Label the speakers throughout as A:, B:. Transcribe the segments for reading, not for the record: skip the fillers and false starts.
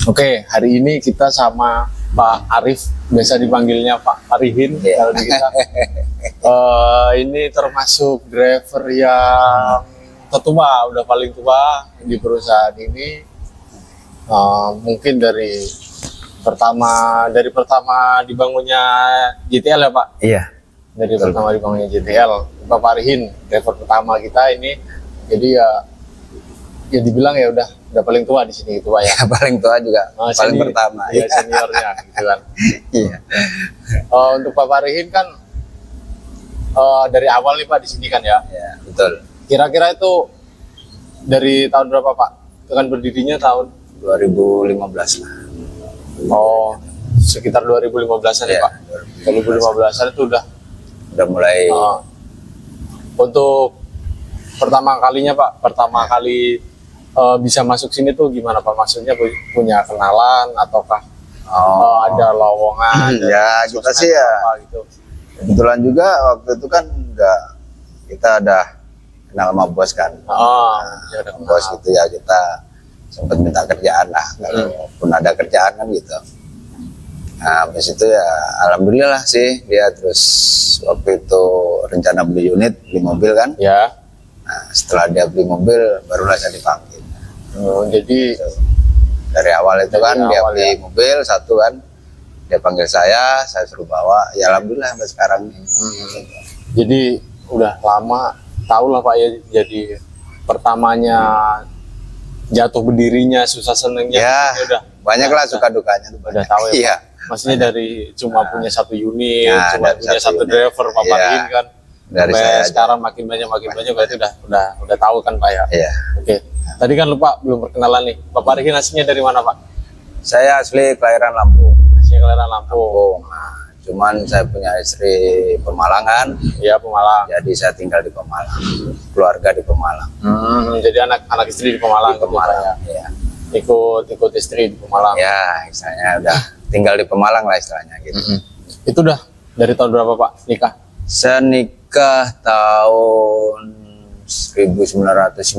A: Oke, hari ini kita sama Pak Arif, biasa dipanggilnya Pak Arihin kalau di kita. Ini termasuk driver yang tertua, udah paling tua di perusahaan ini. Mungkin dari pertama dibangunnya JTL ya Pak?
B: Iya.
A: Dari pertama dibangunnya JTL, Bapak Arihin, driver pertama kita ini. Jadi ya dibilang ya udah paling tua di sini gitu Pak ya.
B: Paling tua juga, paling pertama.
A: Iya, seniornya gitu kan.
B: Iya.
A: Untuk Bapak Arihin kan dari awal nih Pak di sini kan ya.
B: Iya, betul.
A: Kira-kira itu dari tahun berapa Pak? Dengan berdirinya tahun
B: 2015 lah.
A: Oh, sekitar 2015-an ya Pak. 2015-an itu udah
B: mulai.
A: Untuk pertama kalinya Pak, bisa masuk sini tuh gimana Pak? Maksudnya punya kenalan ataukah ada lowongan?
B: Ya kita sih ya
A: gitu.
B: Kebetulan juga waktu itu kan kita ada kenal sama bos kan. Bos itu ya kita sempat minta kerjaan lah, kalaupun ada kerjaan kan gitu. Nah, habis itu ya alhamdulillah sih dia terus waktu itu rencana beli unit, beli mobil kan.
A: Ya.
B: Nah, setelah dia beli mobil barulah saya dipanggil.
A: Jadi
B: dari awal itu kan dia beli mobil satu kan, dia panggil saya suruh bawa, ya alhamdulillah sampai sekarang.
A: Jadi udah lama, tahu lah Pak ya, jadi pertamanya jatuh berdirinya, susah senengnya
B: ya,
A: udah
B: banyak lah suka dukanya tuh,
A: udah tahu ya
B: iya.
A: Pak. Maksudnya dari cuma punya satu unit, cuma punya satu
B: unit.
A: driver Bapak Arihin kan,
B: dari
A: sampai
B: saya
A: sekarang makin banyak berarti udah tahu kan Pak ya.
B: Iya.
A: Oke. Tadi kan lupa belum perkenalan nih. Bapak Arihin aslinya dari mana Pak?
B: Saya asli kelahiran Lampung.
A: Aslinya kelahiran Lampung.
B: Nah, cuman saya punya istri Pemalang kan.
A: Iya, Pemalang.
B: Jadi saya tinggal di Pemalang. Keluarga di Pemalang.
A: Jadi anak istri di Pemalang.
B: Di Pemalang.
A: Ya. Ikut istri di Pemalang.
B: Ya, istilahnya udah tinggal di Pemalang lah istilahnya gitu.
A: Itu udah dari tahun berapa Pak nikah?
B: Saya nikah tahun 1999.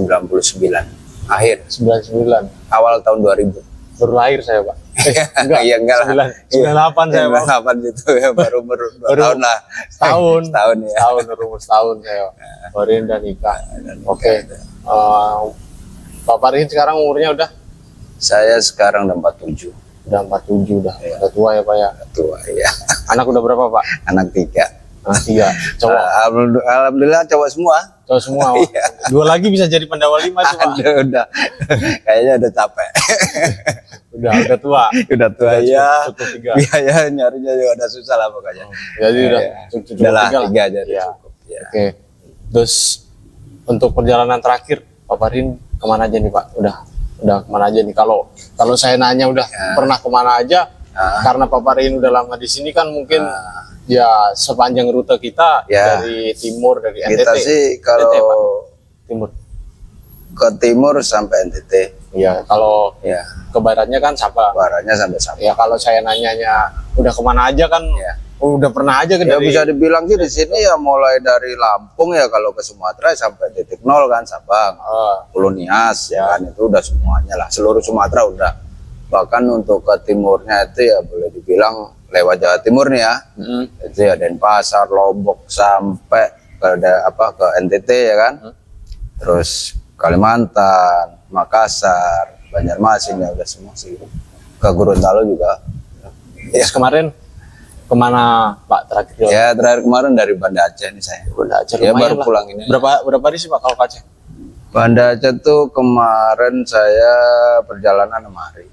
B: Akhir
A: 99.
B: Awal tahun 2000.
A: Baru lahir saya Pak.
B: Enggak. Iya enggak lah.
A: 98 saya Pak.
B: 98 itu ya baru 2 tahun lah.
A: Setahun
B: ya.
A: Setahun saya. Baru udah nikah. Oke. Bapak Arihin sekarang umurnya udah?
B: Saya sekarang udah 47.
A: Udah 47 udah. Udah tua ya Pak ya?
B: Tua ya.
A: Anak udah berapa Pak?
B: Anak 3.
A: Anak 3. Cowok.
B: Alhamdulillah cowok semua.
A: Cowok semua.
B: Iya.
A: 2 lagi bisa jadi pendawa 5 tuh Pak.
B: Udah. Kayaknya udah capek.
A: udah tua.
B: Udah tua ya.
A: Cukup 3.
B: Biaya nyarinya juga udah susah lah pokoknya.
A: Jadi udah cukup
B: 3 aja
A: ya.
B: Cukup. Ya.
A: Oke. Terus untuk perjalanan terakhir Bapak Arihin kemana aja nih Pak? Udah kemana aja nih? Kalau saya nanya udah pernah kemana aja? Karena Bapak Arihin udah lama di sini kan mungkin ya sepanjang rute kita dari timur, dari NTT.
B: Kita sih kalau
A: timur
B: ke timur sampai NTT.
A: Ya, kalau ke baratnya kan Sabah.
B: Baratnya sampai Sabah.
A: Ya kalau saya nanyanya udah kemana aja kan? Udah pernah aja
B: ya bisa dibilang sih di sini ya mulai dari Lampung ya kalau ke Sumatera sampai titik 0 kan Sabang, Pulau Nias ya kan itu udah semuanya lah, seluruh Sumatera udah. Bahkan untuk ke timurnya itu ya boleh dibilang lewat Jawa Timur nih ya. Itu ya Denpasar, Lombok sampai ke NTT ya kan. Terus Kalimantan, Makassar, Banjarmasin ya udah semua sih. Ke Gorontalo juga.
A: Terus kemarin kemana Pak terakhir?
B: Ya terakhir kemarin dari Banda Aceh nih saya.
A: Banda Aceh
B: ya baru pulang ini.
A: Berapa hari sih Pak kalau ke Aceh?
B: Banda Aceh tuh kemarin saya perjalanan 6 hari.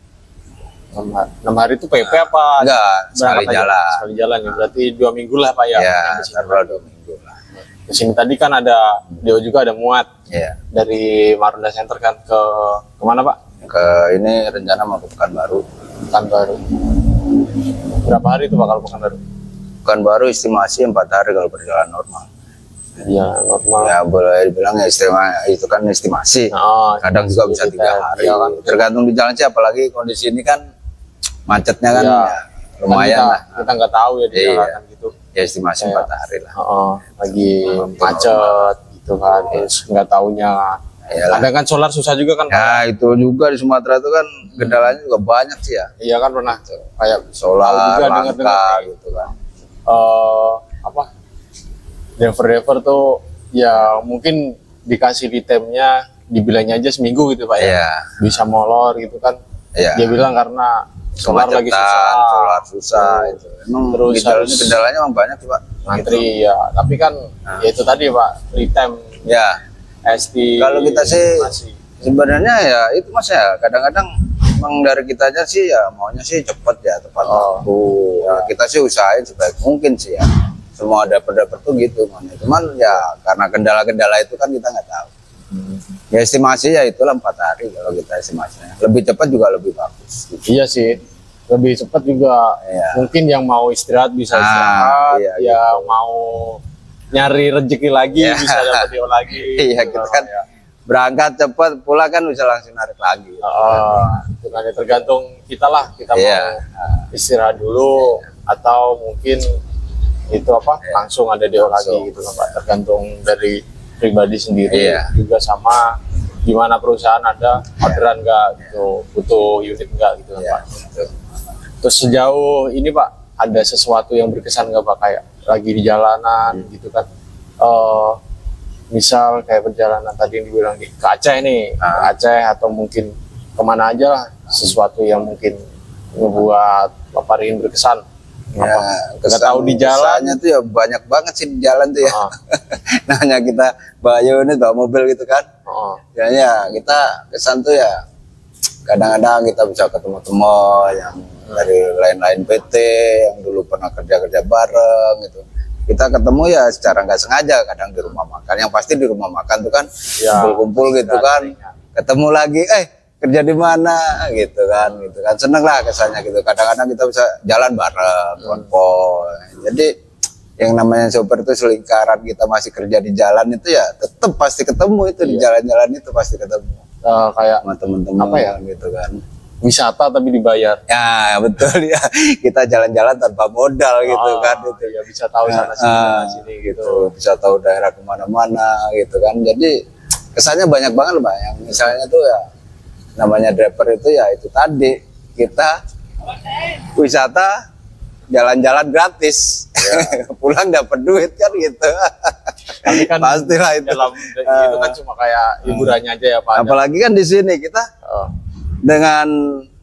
A: 6 hari itu PP apa?
B: Enggak, sekali jalan.
A: Sekali jalan ya, berarti 2 minggu lah Pak ya?
B: Ya, sekitar 2 minggu lah.
A: Di sini tadi kan ada, Dio juga ada muat.
B: Iya.
A: Dari Marunda Center kan kemana Pak?
B: Ke ini rencana mau ke Pekanbaru.
A: Pekanbaru. Berapa hari itu Pak kalau Pekanbaru?
B: Pekanbaru estimasi 4 hari kalau berjalan normal.
A: Ya normal.
B: Ya boleh dibilang ya itu kan estimasi. Kadang juga bisa 3 hari.
A: Ya, kan.
B: Tergantung di jalan sih, apalagi kondisi ini kan macetnya kan ya, lumayan lah.
A: Kita nggak tahu ya di jalanan gitu.
B: Ya estimasi 4 hari lah.
A: Lagi macet gitu kan, terus nggak taunya
B: Iyalah.
A: Kadang kan solar susah juga kan Pak.
B: Ya itu juga di Sumatera itu kan kendalanya juga banyak sih ya.
A: Iya kan pernah kayak
B: Solar,
A: tahu juga
B: langka
A: dengar-dengar
B: gitu kan.
A: apa driver tuh ya mungkin dikasih itemnya dibilangnya aja seminggu gitu Pak ya.
B: Iya.
A: Bisa molor gitu kan.
B: Iya.
A: Dia bilang karena solar lagi
B: Kemacetan,
A: susah.
B: solar susah itu. Emang
A: Terus harus
B: kendalanya emang banyak sih Pak.
A: ngantri ya. Tapi kan ya itu tadi Pak, item
B: Ya.
A: ST.
B: Kalau kita sih
A: masih.
B: sebenarnya ya itu Mas ya kadang-kadang emang dari kitanya sih ya maunya sih cepet ya tepat waktu. Ya, kita sih usahain sebaik mungkin sih ya. Semua dapat tuh gitu makanya. Cuman ya karena kendala-kendala itu kan kita nggak tahu. Ya estimasi ya itulah 4 hari kalau kita estimasinya. Lebih cepat juga lebih bagus.
A: Iya sih. Lebih cepat juga.
B: Iya.
A: Mungkin yang mau istirahat bisa
B: Ah,
A: istirahat,
B: iya,
A: yang mau nyari rezeki lagi
B: Iya.
A: bisa dapat dia lagi.
B: Iya kita kan
A: Ya.
B: berangkat cepat pulang kan bisa langsung narik lagi.
A: Itu kan ya tergantung kita lah, kita
B: Iya.
A: mau istirahat dulu atau mungkin itu apa langsung ada DO lagi
B: Langsung.
A: gitu kan Pak, tergantung dari pribadi sendiri.
B: Iya.
A: Juga sama gimana perusahaan ada orderan nggak gitu, butuh unit nggak gitu kan
B: Iya.
A: Pak. Terus sejauh ini Pak ada sesuatu yang berkesan nggak Pak, kayak lagi di jalanan gitu kan, misal kayak perjalanan tadi yang dibilang ke Aceh nih, ke Aceh atau mungkin kemana aja lah, sesuatu yang mungkin ngebuat Bapak Rihin berkesan.
B: Ya,
A: Nggak tahu di jalan.
B: kesannya tuh ya banyak banget sih di jalan tuh ya.
A: Ah.
B: Namanya kita bawa unit, bawa mobil gitu kan.
A: Oh,
B: Ya kita kesan tuh ya kadang-kadang kita bisa ketemu teman yang dari lain-lain PT yang dulu pernah kerja-kerja bareng gitu. Kita ketemu ya secara nggak sengaja kadang di rumah makan. Yang pasti di rumah makan tuh kan
A: Ya,
B: kumpul-kumpul gitu kan. Ketemu lagi, kerja di mana gitu kan, seneng lah kesannya gitu. Kadang-kadang kita bisa jalan bareng, konvoy. Jadi yang namanya sopir itu selingkaran, kita masih kerja di jalan itu ya tetap pasti ketemu itu di jalan-jalan itu pasti ketemu
A: kayak
B: sama teman-teman
A: apa ya?
B: gitu kan.
A: wisata tapi dibayar.
B: Ya betul ya, kita jalan-jalan tanpa modal gitu kan itu.
A: Ya bisa tahu sana sini gitu.
B: Bisa tahu daerah kemana-mana gitu kan. Jadi kesannya banyak banget loh Pak. Yang misalnya tuh ya namanya driver itu ya itu tadi kita wisata jalan-jalan gratis, pulang dapat duit kan gitu.
A: Tapi kan
B: Pastilah itu.
A: dalam itu kan cuma kayak hiburannya aja ya Pak.
B: Apalagi kan di sini kita
A: Oh,
B: dengan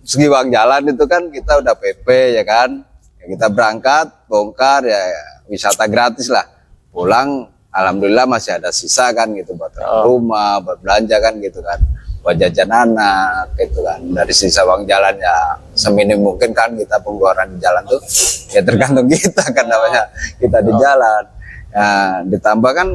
B: segi uang jalan itu kan kita udah PP ya kan. Ya, kita berangkat bongkar ya wisata gratis lah. Pulang alhamdulillah masih ada sisa kan gitu buat rumah, buat belanja kan gitu kan. Buat jajan anak gitu kan. Dari sisa uang jalan ya seminim mungkin kan kita pengeluaran di jalan tuh ya tergantung kita kan namanya kita di jalan. Nah, ditambah kan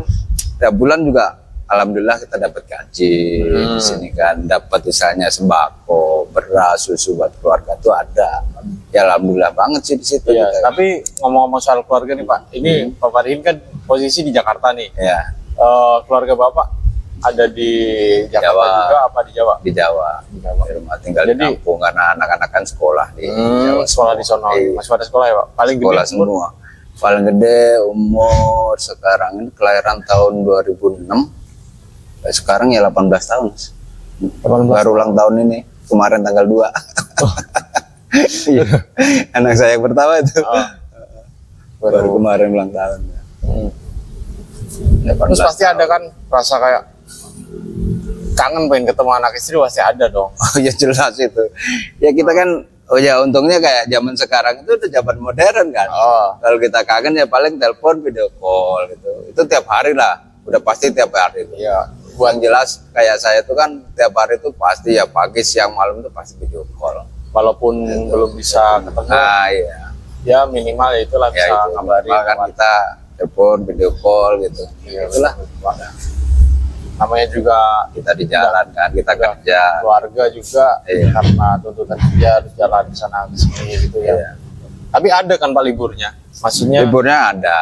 B: tiap bulan juga alhamdulillah kita dapat gaji di sini kan, dapat misalnya sembako, beras, susu buat keluarga tuh ada. Ya alhamdulillah banget sih di situ.
A: iya.
B: kita.
A: Tapi ngomong-ngomong soal keluarga nih Pak, ini Bapak Rihin kan posisi di Jakarta nih.
B: Ya
A: Keluarga Bapak ada di Jakarta
B: Jawa.
A: juga apa di Jawa?
B: di Jawa,
A: Di Jawa.
B: di rumah tinggal
A: Jadi-
B: di kampung karena anak-anak kan sekolah di Jawa.
A: Sekolah di sono.
B: Iya.
A: Masih pada sekolah ya Pak? Paling
B: Sekolah
A: gede umur?
B: semua. Paling gede umur sekarang ini kelahiran tahun 2006. Sekarang ya 18 tahun. Mas.
A: 18.
B: Baru ulang tahun ini, kemarin tanggal 2. Iya. Anak saya yang pertama itu. Baru kemarin ulang tahun.
A: Hmm.
B: 18
A: Terus pasti
B: tahun.
A: ada kan rasa kayak kangen pengen ketemu anak istri, pasti ada dong.
B: Oh ya jelas itu. Ya kita kan, oh ya untungnya kayak zaman sekarang itu udah zaman modern kan. Kalau kita kangen ya paling telepon, video call gitu. Itu tiap hari lah, udah pasti tiap hari.
A: Iya.
B: Buat jelas kayak saya tuh kan tiap hari itu pasti ya pagi, siang, malam itu pasti video call.
A: Walaupun belum bisa ketemu,
B: Nah iya.
A: ya minimal ya itulah
B: Ya
A: bisa
B: itu
A: ngabarin.
B: kan kita telepon, video call gitu.
A: Iya,
B: Itulah.
A: Namanya juga
B: Kita di jalan kan, kita kerja.
A: keluarga juga,
B: Iya.
A: karena tuntutan kerja harus jalan di sana ke sini gitu ya.
B: Iya.
A: Tapi ada kan Pak liburnya? Maksudnya
B: Liburnya ada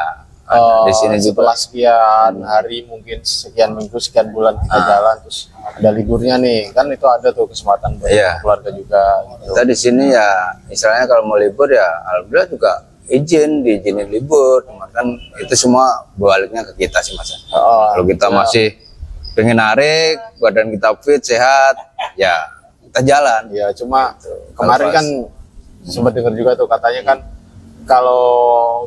B: di sini juga.
A: setelah sekian hari, mungkin sekian minggu, sekian bulan kita jalan, terus ada liburnya nih, kan itu ada tuh kesempatan buat
B: Iya.
A: keluarga juga gitu.
B: Kita di sini ya, istilahnya kalau mau libur ya, alhamdulillah juga diizinin libur. Cuma kan itu semua baliknya ke kita sih Mas. Kalau kita masih pengen narik, badan kita fit, sehat, ya kita jalan.
A: Ya cuma
B: Gitu.
A: kemarin
B: Kalau
A: kan sempat dengar juga tuh katanya kan kalau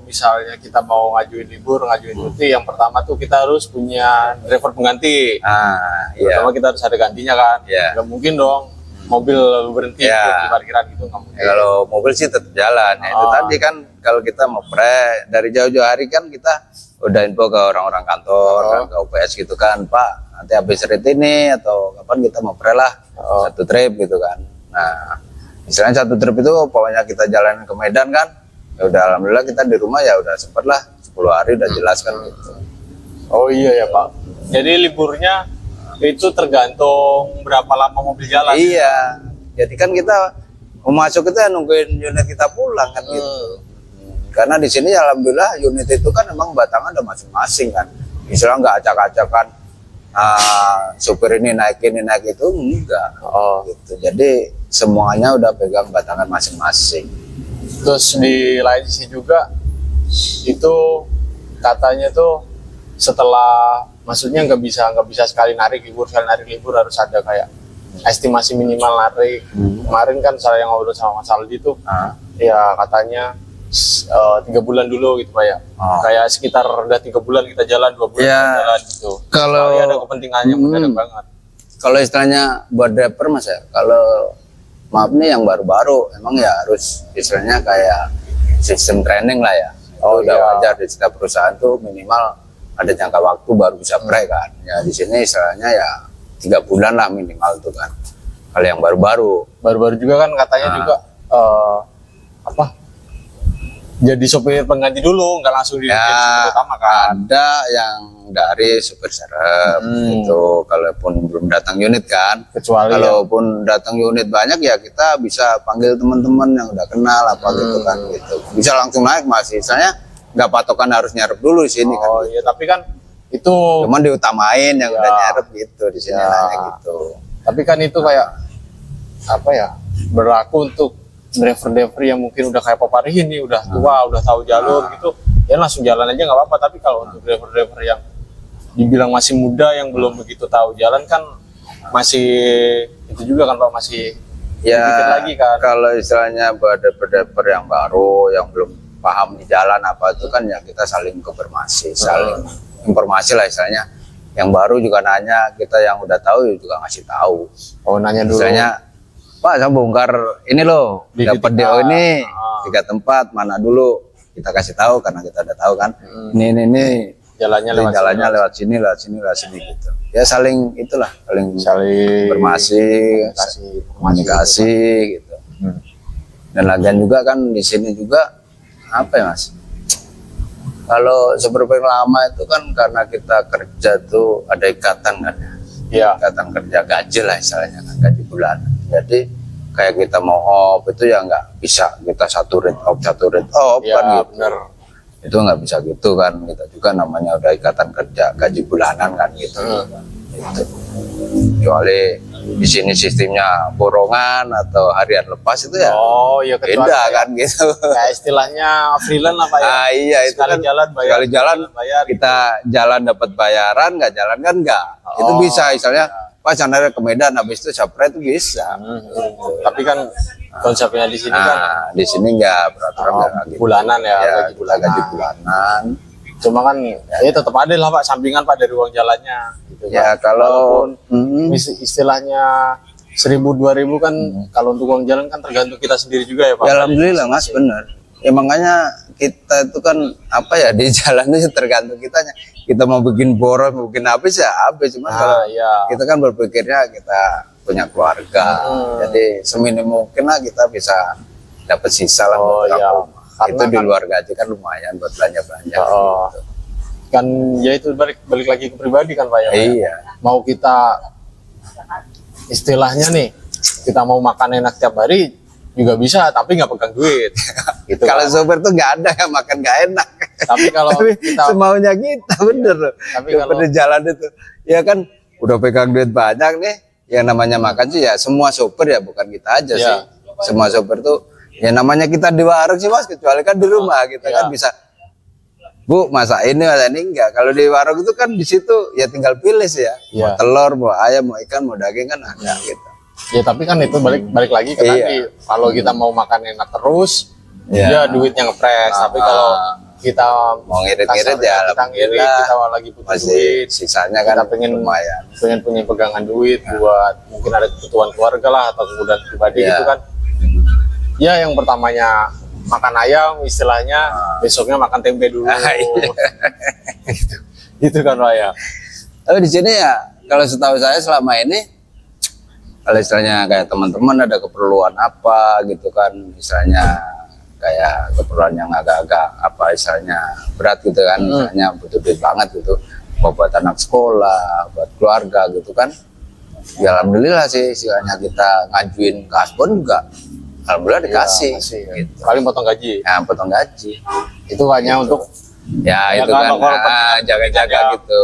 A: misalnya kita mau ngajuin libur, ngajuin cuti, yang pertama tuh kita harus punya driver pengganti.
B: Iya.
A: Pertama kita harus ada gantinya kan.
B: Iya.
A: Nggak mungkin dong mobil lalu berhenti
B: Iya.
A: di parkiran gitu, nggak mungkin.
B: Ya, kalau mobil sih tetap jalan. Ya, itu
A: Oh.
B: tadi kan kalau kita mau dari jauh-jauh hari kan kita udah info ke orang-orang kantor, kan, ke UPS gitu kan, Pak, nanti habis rit ini atau kapan kita mau lah satu trip gitu kan. Nah, misalnya satu trip itu pokoknya kita jalan ke Medan kan, ya udah alhamdulillah kita di rumah ya udah sempet lah 10 hari udah jelas kan gitu.
A: Oh iya ya Pak. Jadi liburnya itu tergantung berapa lama mobil jalan.
B: Iya, jadi kan kita mau masuk itu ya nungguin unit kita pulang kan gitu. Karena di sini alhamdulillah unit itu kan memang batangan ada masing-masing kan. Misalnya nggak acak-acakan supir ini naik itu enggak.
A: Oh.
B: Gitu. Jadi semuanya udah pegang batangan masing-masing.
A: Terus di lain sisi juga itu katanya tuh setelah maksudnya nggak bisa sekali narik libur harus ada kayak estimasi minimal narik. Kemarin kan saya yang ngobrol sama Mas Aldi tuh ya katanya 3 bulan dulu gitu Pak ya. Kayak sekitar udah 3 bulan kita jalan, 2 bulan
B: Ya,
A: kita jalan gitu.
B: kalau
A: Soalnya ada kepentingannya mendadak banget.
B: Kalau istilahnya buat driver mas ya, kalau maaf nih yang baru-baru emang ya harus istilahnya kayak sistem training lah ya.
A: Oh,
B: Itu udah
A: iya.
B: wajar di setiap perusahaan tuh minimal ada jangka waktu baru bisa break kan. Ya di sini istilahnya ya 3 bulan lah minimal tuh kan. Kalau yang baru-baru.
A: Baru-baru juga kan katanya juga jadi sopir pengganti dulu, nggak langsung jadi sopir utama kan.
B: Ada yang dari supir serep gitu. Kalaupun belum datang unit kan.
A: Kecuali
B: Kalaupun datang unit banyak ya kita bisa panggil teman-teman yang udah kenal apa gitu kan gitu. Bisa langsung naik mas. Misalnya nggak patokan harus nyarep dulu di sini kan.
A: oh iya, tapi kan itu
B: Cuman diutamain yang udah nyarep gitu di sini nanya gitu.
A: tapi kan itu kayak apa ya, berlaku untuk driver-driver yang mungkin udah kayak Paparihin nih, udah tua, udah tahu jalur gitu, ya langsung jalan aja nggak apa-apa. Tapi kalau untuk driver-driver yang dibilang masih muda, yang belum begitu tahu jalan kan, masih itu juga kan Pak, masih
B: Ya
A: dikit lagi kan.
B: kalau istilahnya driver yang baru yang belum paham di jalan apa itu kan ya kita saling konfirmasi, saling informasi lah istilahnya. Yang baru juga nanya, kita yang udah tahu juga ngasih tahu.
A: Oh, nanya dulu.
B: Misalnya, Pak saya bongkar ini loh,
A: Di
B: dapat
A: titik
B: DO
A: A.
B: ini 3 tempat mana dulu, kita kasih tahu karena kita udah tahu kan. Ini
A: jalannya
B: lewat sini gitu. Ya saling itulah, saling
A: saling
B: informasi,
A: kasih
B: komunikasi gitu. Dan lagian juga kan di sini juga apa ya mas? Kalau seperti lama itu kan karena kita kerja tuh ada ikatan kan ya.
A: ya.
B: Ikatan kerja gaji lah istilahnya kan, gaji bulanan. Jadi kayak kita mau off itu ya nggak bisa kita satu rate off
A: Ya,
B: kan gitu.
A: bener.
B: Itu nggak bisa gitu kan, kita juga namanya udah ikatan kerja gaji bulanan kan gitu. Gitu. Kecuali di sini sistemnya borongan atau harian lepas itu ya
A: Oh ya, kecuali
B: beda kan gitu.
A: ya istilahnya freelance lah Pak ya.
B: Iya itu
A: Sekali
B: kan
A: jalan bayar,
B: sekali jalan
A: bayar gitu.
B: kita jalan dapat bayaran, nggak jalan kan nggak. Itu bisa misalnya pas sana ke Medan habis itu Sapra itu bisa.
A: Tapi kan konsepnya di sini kan
B: Nah, di sini nggak peraturan nggak gitu.
A: bulanan ya, gaji
B: kita gaji bulanan.
A: Cuma kan ya tetap ada lah Pak, sampingan Pak dari uang jalannya gitu
B: Ya
A: kan.
B: kalau
A: Walaupun istilahnya 1.000-2.000 kan, kalau untuk uang jalan kan tergantung kita sendiri juga ya Pak.
B: ya alhamdulillah mas benar. Ya makanya kita itu kan apa ya di jalan itu tergantung kitanya. Kita mau bikin boros, mau bikin habis ya habis. Cuma kalau
A: Iya.
B: kita kan berpikirnya kita punya keluarga, jadi seminim mungkin lah kita bisa dapat sisa lah
A: Oh,
B: buat
A: iya.
B: rumah. Itu
A: Karena
B: di
A: kan-
B: luar gaji kan lumayan buat belanja-belanja.
A: Oh.
B: gitu.
A: Kan ya itu balik lagi ke pribadi kan Pak ya.
B: Iya.
A: Mau kita istilahnya nih, kita mau makan enak tiap hari juga bisa, tapi nggak pegang duit. Gitu
B: Kalau
A: kan.
B: sopir tuh nggak ada yang makan nggak enak.
A: Tapi kalau
B: Tapi
A: kita
B: semaunya kita bener loh.
A: Tapi
B: Sopir
A: kalau-
B: di jalan itu, ya kan udah pegang duit banyak nih. Yang namanya makan sih ya semua sopir ya, bukan kita aja
A: Iya.
B: sih. Semua sopir tuh ya namanya kita di warung sih mas, kecuali kan di rumah kita kan bisa Bu, masak ini enggak. Kalau di warung itu kan di situ ya tinggal pilih sih ya.
A: Iya.
B: Mau telur, mau ayam, mau ikan, mau daging kan ada gitu.
A: Ya tapi kan itu balik lagi ke
B: Iya.
A: tadi. Kalau kita mau makan enak terus,
B: Iya.
A: ya duitnya ngepres. Tapi kalau kita
B: Mau ngirit-ngirit
A: kasarnya
B: ya
A: kita ngirit,
B: alhamdulillah.
A: kita lagi butuh
B: Masih
A: duit,
B: sisanya kan
A: kita pengen
B: lumayan.
A: punya pegangan duit buat mungkin ada kebutuhan keluarga lah atau kebutuhan pribadi
B: Iya.
A: gitu kan. Ya yang pertamanya makan ayam, istilahnya besoknya makan tempe dulu.
B: Iya.
A: Gitu kan Pak ya.
B: Tapi di sini ya kalau setahu saya selama ini kalau istilahnya kayak teman-teman ada keperluan apa gitu kan, istilahnya kayak keperluan yang agak-agak apa istilahnya berat gitu kan, misalnya butuh duit banget gitu buat anak sekolah, buat keluarga gitu kan. Ya alhamdulillah sih istilahnya kita ngajuin ke Asbon juga alhamdulillah dikasih
A: Kasih, ya.
B: gitu.
A: Paling potong gaji.
B: Ya potong gaji.
A: Itu hanya untuk
B: Ya,
A: Ya
B: itu
A: kan,
B: kan
A: kalau penting
B: jaga-jaga
A: ada-
B: gitu.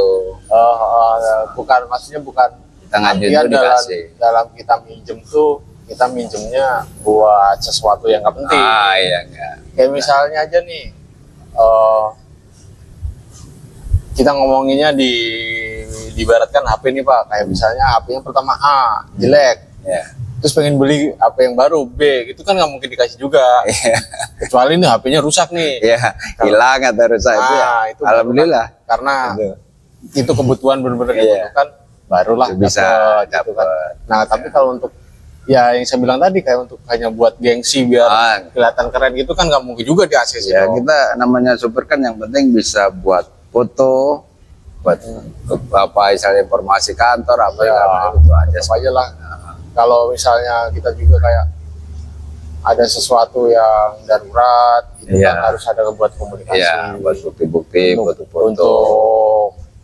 A: bukan maksudnya bukan
B: Kita ngajuin
A: artian
B: tuh dikasih.
A: dalam kita minjem tuh kita minjemnya buat sesuatu yang nggak penting.
B: Iya enggak.
A: Kayak misalnya aja nih, kita ngomonginnya diibaratkan HP nih Pak, kayak misalnya HP-nya pertama A jelek,
B: Ya.
A: terus pengen beli HP yang baru B, itu kan nggak mungkin dikasih juga,
B: Iya.
A: kecuali nih HP-nya rusak nih.
B: Iya, hilang atau rusak itu ya.
A: Itu baru
B: Alhamdulillah.
A: kan, karena
B: Gitu.
A: itu kebutuhan benar-benar
B: Iya.
A: dibutuhkan, barulah
B: Bisa
A: dapet, gitu kan.
B: dapat.
A: Nah tapi kalau untuk ya yang saya bilang tadi kayak untuk hanya buat gengsi biar kelihatan keren gitu kan nggak mungkin juga di ACC.
B: Ya kita namanya supir kan yang penting bisa buat foto, buat apa misalnya informasi kantor apa
A: Ya,
B: itu aja.
A: tetap aja lah. Kalau misalnya kita juga kayak ada sesuatu yang darurat, itu
B: Iya.
A: kan harus ada buat komunikasi.
B: Iya, buat bukti-bukti, buat foto.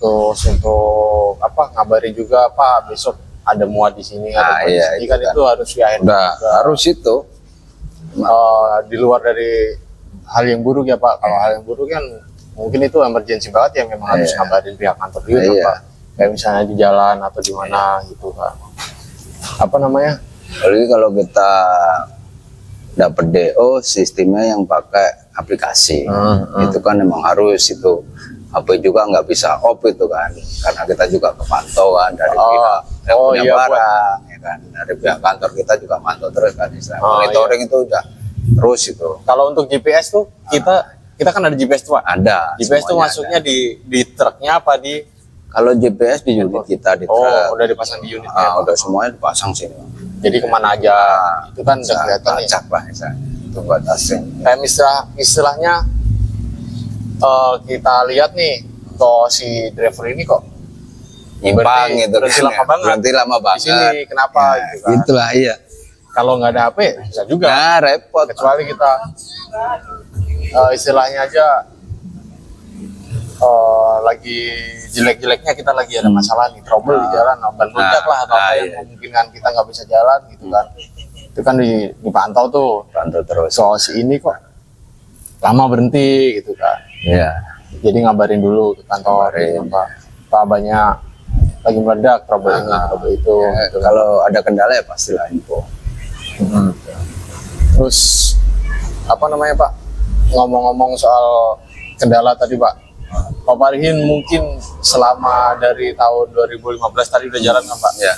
A: Untuk apa ngabarin juga Pak besok ada muat di sini, ada muat di
B: Iya,
A: sini
B: itu
A: kan
B: kan.
A: itu harus diahin
B: Udah
A: juga.
B: harus itu.
A: Di luar dari hal yang buruk ya Pak. Kalau hal yang buruk kan mungkin itu emergensi banget ya memang harus
B: Iya.
A: ngabarin pihak kantor juga
B: Iya.
A: Pak. Kayak misalnya di jalan atau di mana gitu kan. Apa namanya?
B: Apalagi kalau kita dapat DO sistemnya yang pakai aplikasi. Itu kan memang harus itu. HP juga nggak bisa off itu kan, karena kita juga kepantau kan dari pihak yang punya
A: iya,
B: barang, ya kan, dari pihak kantor kita juga mantau terus kan, istilah monitoring itu udah terus itu
A: Kalau untuk GPS tuh kita kan ada GPS tuh Pak.
B: ada.
A: GPS tuh
B: semuanya
A: masuknya
B: ada.
A: di truknya apa di
B: Kalau GPS di unit kita di truk,
A: udah dipasang di unitnya. Pak.
B: udah semuanya dipasang sini.
A: Jadi kemana aja itu kan udah kelihatan nih.
B: Acak lah misalnya, itu buat asing.
A: Kayak istilahnya kita lihat nih kok si driver ini kok
B: Nyimpang gitu
A: berhenti
B: kan,
A: lama banget.
B: berhenti lama
A: di
B: banget.
A: sini kenapa
B: Ya,
A: gitu kan.
B: itulah iya.
A: Kalau nggak ada HP bisa juga.
B: Nah repot.
A: Kecuali kita istilahnya aja lagi jelek-jeleknya kita lagi ada masalah nih, trouble di jalan, ban meledak lah atau apa yang
B: iya.
A: memungkinkan kita nggak bisa jalan gitu kan. Itu kan dipantau tuh.
B: Pantau terus.
A: Soal si ini kok lama berhenti gitu kan.
B: Iya.
A: Jadi ngabarin dulu ke kantor gitu, Pak banyak lagi meledak, trouble ini, trouble itu.
B: Ya,
A: gitu.
B: kalau ada kendala ya pastilah info.
A: Terus apa namanya Pak? Ngomong-ngomong soal kendala tadi Pak, Pak Parihin mungkin selama dari tahun 2015 tadi udah jalan kan Pak?
B: Ya.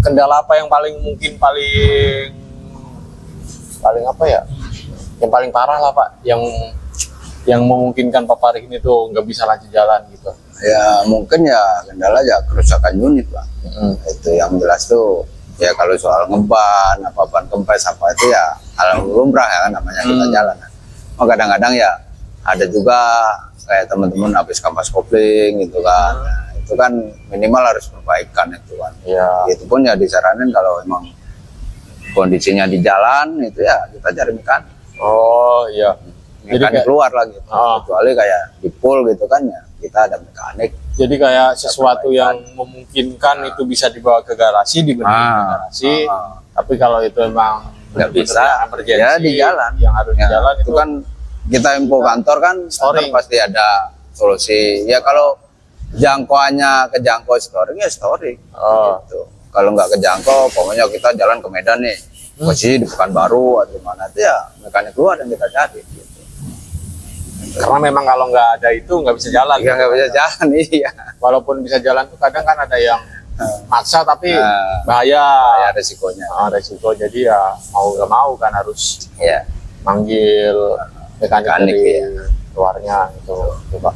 A: Kendala apa yang paling apa ya? Yang paling parah lah Pak, yang memungkinkan Pak Parihin itu nggak bisa lanjut jalan gitu.
B: Ya mungkin ya kendala ya kerusakan unit Pak. Itu yang jelas tuh ya kalau soal ngeban apa ban kempes apa itu ya hal lumrah ya kan namanya kita jalan. Oh, kadang-kadang ya ada juga kayak teman-teman habis kampas kopling gitu kan. Nah, itu kan minimal harus perbaikan itu kan.
A: Iya.
B: Itu pun ya disaranin kalau emang kondisinya di jalan itu ya kita cari mekanik.
A: Oh iya. Jadi
B: Mekanik
A: kayak,
B: keluar lagi. Kecuali kayak di pool gitu kan ya kita ada mekanik.
A: jadi kayak sesuatu yang memungkinkan itu bisa dibawa ke garasi, dibenerin ke garasi. Tapi kalau itu emang
B: Nggak
A: bener-bener
B: bisa,
A: emergency,
B: ya di jalan.
A: yang harus di
B: Ya,
A: jalan
B: itu kan kita info kantor kan
A: Storing.
B: kantor pasti ada solusi. Ya kalau jangkauannya kejangkau storing ya storing. Gitu. Kalau nggak kejangkau, pokoknya kita jalan ke Medan nih, posisi di Pekanbaru atau mana itu ya mekanik keluar yang kita cari. Gitu.
A: Karena memang kalau nggak ada itu nggak bisa jalan.
B: Iya, nggak bisa jalan. Iya.
A: Walaupun bisa jalan tuh kadang kan ada yang maksa tapi bahaya.
B: Ya resikonya.
A: Resiko, jadi ya mau nggak mau kan harus
B: Iya.
A: manggil mekanik
B: Mekanik,
A: dari
B: iya.
A: luarnya gitu, coba.